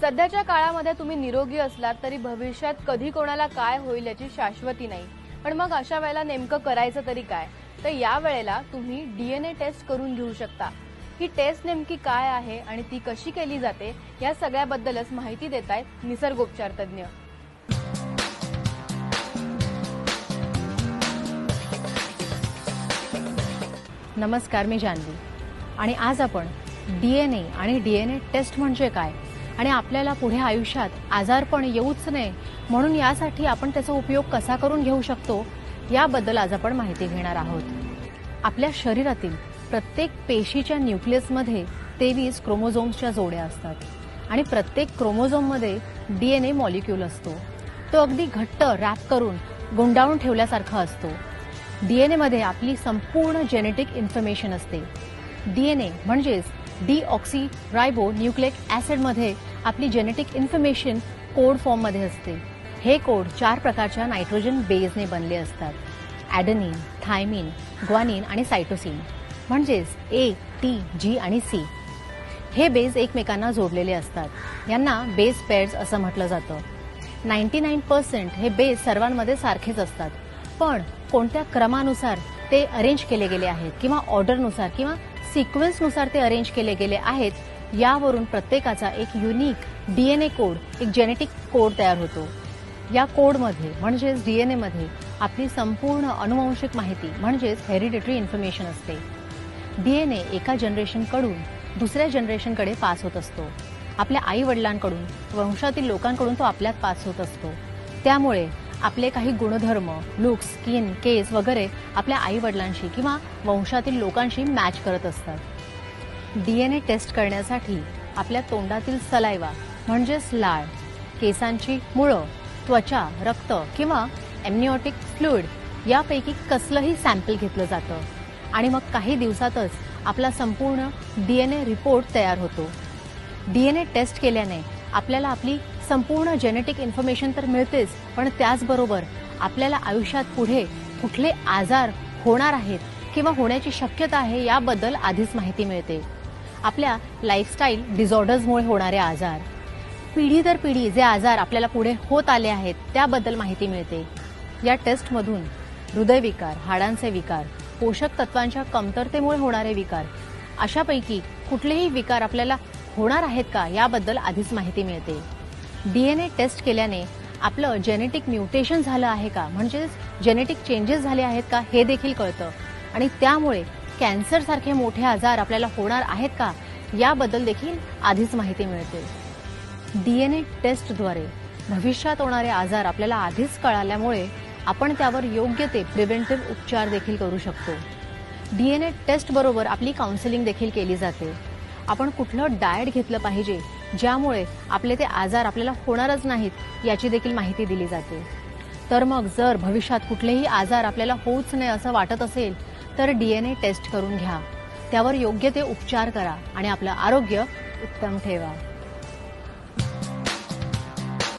सध्याच्या काळामध्ये तुम्ही निरोगी असलात तरी भविष्यात कधी कोणाला काय होईल याची शाश्वती नाही। पण मग अशा वेळेला नेमकं करायचं तरी काय? तर या वेळेला तुम्ही डीएनए टेस्ट करून घेऊ शकता। ही टेस्ट नेमकी काय आहे आणि ती कशी केली जाते या सगळ्याबद्दलच माहिती देतायत निसर्गोपचार तज्ञ। नमस्कार, मी जानवी आणि आज आपण डीएनए आणि डीएनए टेस्ट म्हणजे काय आणि आपल्याला पुढे आयुष्यात आजारपण येऊच नये म्हणून यासाठी आपण त्याचा उपयोग कसा करून घेऊ शकतो याबद्दल आज आपण माहिती घेणार आहोत। आपल्या शरीरातील प्रत्येक पेशीच्या न्यूक्लियसमध्ये 23 क्रोमोझोम्सच्या जोड्या असतात आणि प्रत्येक क्रोमोझोममध्ये डीएनए मॉलिक्यूल असतो। तो अगदी घट्ट रॅप करून गुंडाळून ठेवल्यासारखा असतो। डीएनए मध्ये आपली संपूर्ण जेनेटिक इन्फॉर्मेशन असते। डीएनए म्हणजेच डीऑक्सी न्यूक्लिक ऍसिड मध्ये आपली जेनेटिक इन्फॉर्मेशन कोड फॉर्म मध्ये असते। हे कोड 4 प्रकारच्या नायट्रोजन बेसने बनले असतात। ॲडेनिन, थायमिन, ग्वानिन आणि सायटोसिन म्हणजेच ए, टी, जी आणि सी। हे बेस एकमेकांना जोडलेले असतात। यांना बेस पेअर्स असं म्हटलं जातं। 99% हे बेस सर्वांमध्ये सारखेच असतात, पण कोणत्या क्रमानुसार ते अरेंज केले गेले आहेत किंवा ऑर्डरनुसार किंवा सिक्वेन्सनुसार ते अरेंज केले गेले आहेत यावरून प्रत्येकाचा एक युनिक डीएनए कोड, एक जेनेटिक कोड तयार होतो। या कोडमध्ये म्हणजेच डीएनए मध्ये आपली संपूर्ण अनुवांशिक माहिती म्हणजेच हेरिडिटरी इन्फॉर्मेशन असते। डीएनए एका जनरेशनकडून दुसऱ्या जनरेशनकडे पास होत असतो। आपल्या आई वडिलांकडून, वंशातील लोकांकडून तो आपल्यात पास होत असतो। त्यामुळे आपले काही गुणधर्म, लुक्स, स्किन, केस वगैरे आपल्या आई वडिलांशी किंवा वंशातील लोकांशी मॅच करत असतात। डीएनए टेस्ट करण्यासाठी आपल्या तोंडातील सलाइवा म्हणजेच लाळ, केसांची मुळं, त्वचा, रक्त किंवा एमनिओटिक फ्लुइड यापैकी कसलंही सॅम्पल घेतलं जातं आणि मग काही दिवसातच आपला संपूर्ण डीएनए रिपोर्ट तयार होतो। डीएनए टेस्ट केल्याने आपल्याला आपली संपूर्ण जेनेटिक इन्फॉर्मेशन तर मिळतेच, पण त्याचबरोबर आपल्याला आयुष्यात पुढे कुठले आजार होणार आहेत किंवा होण्याची शक्यता आहे याबद्दल आधीच माहिती मिळते। आपल्या लाईफस्टाईल डिसऑर्डर्समुळे होणारे आजार, पिढी दर पिढी जे आजार आपल्याला पुढे होत आले आहेत त्याबद्दल माहिती मिळते। या टेस्टमधून हृदयविकार, हाडांचे विकार, पोषक तत्वांच्या कमतरतेमुळे होणारे विकार अशापैकी कुठलेही विकार आपल्याला होणार आहेत का याबद्दल आधीच माहिती मिळते। डीएनए टेस्ट केल्याने आपलं जेनेटिक म्युटेशन झालं आहे का म्हणजेच जेनेटिक चेंजेस झाले आहेत का हे देखील कळतं आणि त्यामुळे कॅन्सर सारखे मोठे आजार आपल्याला होणार आहेत का याबद्दल देखील आधीच माहिती मिळते। डीएनए टेस्टद्वारे भविष्यात होणारे आजार आपल्याला आधीच कळाल्यामुळे आपण त्यावर योग्य ते प्रिव्हेंटिव्ह उपचार देखील करू शकतो। डीएनए टेस्ट बरोबर आपली काउन्सिलिंग देखील केली जाते। आपण कुठलं डाएट घेतलं पाहिजे ज्यामुळे आपले ते आजार आपल्याला होणारच नाहीत याची देखील माहिती दिली जाते। तर मग जर भविष्यात कुठलेही आजार आपल्याला होऊच नये असं वाटत असेल तर डीएनए टेस्ट करून घ्या, त्यावर योग्य ते उपचार करा आणि आपलं आरोग्य उत्तम ठेवा।